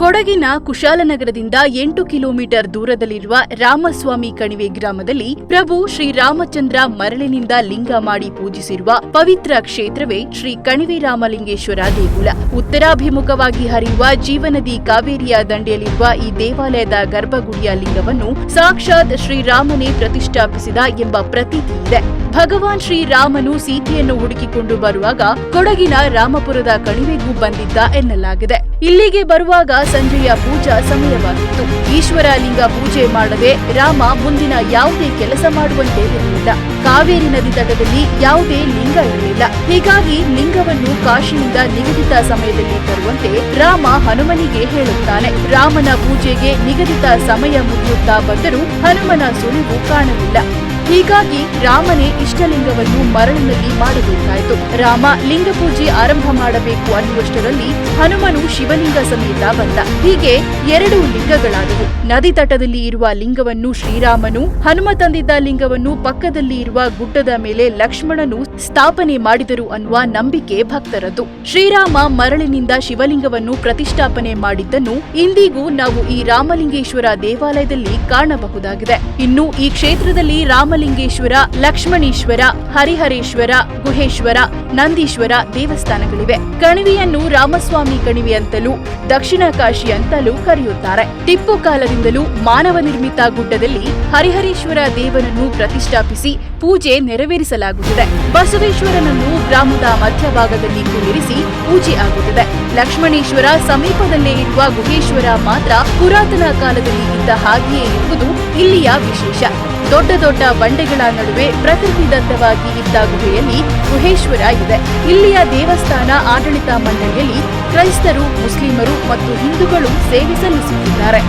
ಕೊಡಗಿನ ಕುಶಾಲನಗರದಿಂದ 8 ಕಿಲೋಮೀಟರ್ ದೂರದಲ್ಲಿರುವ ರಾಮಸ್ವಾಮಿ ಕಣಿವೆ ಗ್ರಾಮದಲ್ಲಿ ಪ್ರಭು ಶ್ರೀರಾಮಚಂದ್ರ ಮರಳಿನಿಂದ ಲಿಂಗ ಮಾಡಿ ಪೂಜಿಸಿರುವ ಪವಿತ್ರ ಕ್ಷೇತ್ರವೇ ಶ್ರೀ ಕಣಿವೆ ರಾಮಲಿಂಗೇಶ್ವರ ದೇಗುಲ. ಉತ್ತರಾಭಿಮುಖವಾಗಿ ಹರಿಯುವ ಜೀವನದಿ ಕಾವೇರಿಯ ದಂಡೆಯಲ್ಲಿರುವ ಈ ದೇವಾಲಯದ ಗರ್ಭಗುಡಿಯ ಲಿಂಗವನ್ನು ಸಾಕ್ಷಾತ್ ಶ್ರೀರಾಮನೇ ಪ್ರತಿಷ್ಠಾಪಿಸಿದ ಎಂಬ ಪ್ರತೀತಿ ಇದೆ. ಭಗವಾನ್ ಶ್ರೀರಾಮನು ಸೀತೆಯನ್ನು ಹುಡುಕಿಕೊಂಡು ಬರುವಾಗ ಕೊಡಗಿನ ರಾಮಪುರದ ಕಣಿವೆಗೂ ಬಂದಿದ್ದ ಎನ್ನಲಾಗಿದೆ. ಇಲ್ಲಿಗೆ ಬರುವಾಗ ಸಂಜೆಯ ಪೂಜಾ ಸಮಯವಾಗಿತ್ತು. ಈಶ್ವರ ಲಿಂಗ ಪೂಜೆ ಮಾಡದೆ ರಾಮ ಮುಂದಿನ ಯಾವುದೇ ಕೆಲಸ ಮಾಡುವಂತೆ ಇರಲಿಲ್ಲ. ಕಾವೇರಿ ನದಿ ತಟದಲ್ಲಿ ಯಾವುದೇ ಲಿಂಗ ಇರಲಿಲ್ಲ. ಹೀಗಾಗಿ ಲಿಂಗವನ್ನು ಕಾಶಿಯಿಂದ ನಿಗದಿತ ಸಮಯದಲ್ಲಿ ತರುವಂತೆ ರಾಮ ಹನುಮನಿಗೆ ಹೇಳುತ್ತಾನೆ. ರಾಮನ ಪೂಜೆಗೆ ನಿಗದಿತ ಸಮಯ ಮುಗಿಯುತ್ತಾ ಬಂದರೂ ಹನುಮನ ಸುಳಿವು ಕಾಣಲಿಲ್ಲ. ಹೀಗಾಗಿ ರಾಮನೇ ಇಷ್ಟಲಿಂಗವನ್ನು ಮರಳಿನಲ್ಲಿ ಮಾಡಬೇಕಾಯಿತು. ರಾಮ ಲಿಂಗ ಪೂಜೆ ಆರಂಭ ಮಾಡಬೇಕು ಅನ್ನುವಷ್ಟರಲ್ಲಿ ಹನುಮನು ಶಿವಲಿಂಗ ಸಮೇತ ಬಂದ. ಹೀಗೆ 2 ಲಿಂಗಗಳಾದವು. ನದಿ ತಟದಲ್ಲಿ ಇರುವ ಲಿಂಗವನ್ನು ಶ್ರೀರಾಮನು, ಹನುಮ ತಂದಿದ್ದ ಲಿಂಗವನ್ನು ಪಕ್ಕದಲ್ಲಿ ಇರುವ ಗುಡ್ಡದ ಮೇಲೆ ಲಕ್ಷ್ಮಣನು ಸ್ಥಾಪನೆ ಮಾಡಿದರು ಅನ್ನುವ ನಂಬಿಕೆ ಭಕ್ತರದ್ದು. ಶ್ರೀರಾಮ ಮರಳಿನಿಂದ ಶಿವಲಿಂಗವನ್ನು ಪ್ರತಿಷ್ಠಾಪನೆ ಮಾಡಿದ್ದನ್ನು ಇಂದಿಗೂ ನಾವು ಈ ರಾಮಲಿಂಗೇಶ್ವರ ದೇವಾಲಯದಲ್ಲಿ ಕಾಣಬಹುದಾಗಿದೆ. ಇನ್ನು ಈ ಕ್ಷೇತ್ರದಲ್ಲಿ ರಾಮಲಿಂಗೇಶ್ವರ, ಲಕ್ಷ್ಮಣೇಶ್ವರ, ಹರಿಹರೇಶ್ವರ, ಗುಹೇಶ್ವರ, ನಂದೀಶ್ವರ ದೇವಸ್ಥಾನಗಳಿವೆ. ಕಣಿವೆಯನ್ನು ರಾಮಸ್ವಾಮಿ ಕಣಿವೆ ಅಂತಲೂ ದಕ್ಷಿಣ ಕಾಶಿ ಅಂತಲೂ ಕರೆಯುತ್ತಾರೆ. ಟಿಪ್ಪು ಕಾಲದಿಂದಲೂ ಮಾನವ ನಿರ್ಮಿತ ಗುಡ್ಡದಲ್ಲಿ ಹರಿಹರೇಶ್ವರ ದೇವನನ್ನು ಪ್ರತಿಷ್ಠಾಪಿಸಿ ಪೂಜೆ ನೆರವೇರಿಸಲಾಗುತ್ತದೆ. ಬಸವೇಶ್ವರನನ್ನು ಗ್ರಾಮದ ಮಧ್ಯಭಾಗದಲ್ಲಿ ಕುಳ್ಳಿರಿಸಿ ಪೂಜೆ ಆಗುತ್ತದೆ. ಲಕ್ಷ್ಮಣೇಶ್ವರ ಸಮೀಪದಲ್ಲೇ ಇರುವ ಗುಹೇಶ್ವರ ಮಾತ್ರ ಪುರಾತನ ಕಾಲದಲ್ಲಿ ಇದ್ದ ಹಾಗೆಯೇ ಇರುವುದು ಇಲ್ಲಿಯ ವಿಶೇಷ. ದೊಡ್ಡ ದೊಡ್ಡ ಬಂಡೆಗಳ ನಡುವೆ ಪ್ರಕೃತಿದತ್ತವಾಗಿ ಇದ್ದ ಗುಹೆಯಲ್ಲಿ ಗುಹೇಶ್ವರ ಇದೆ. ಇಲ್ಲಿಯ ದೇವಸ್ಥಾನ ಆಡಳಿತ ಮಂಡಳಿಯಲ್ಲಿ ಕ್ರೈಸ್ತರು, ಮುಸ್ಲಿಮರು ಮತ್ತು ಹಿಂದೂಗಳು ಸೇವೆ ಸಲ್ಲಿಸುತ್ತಿದ್ದಾರೆ.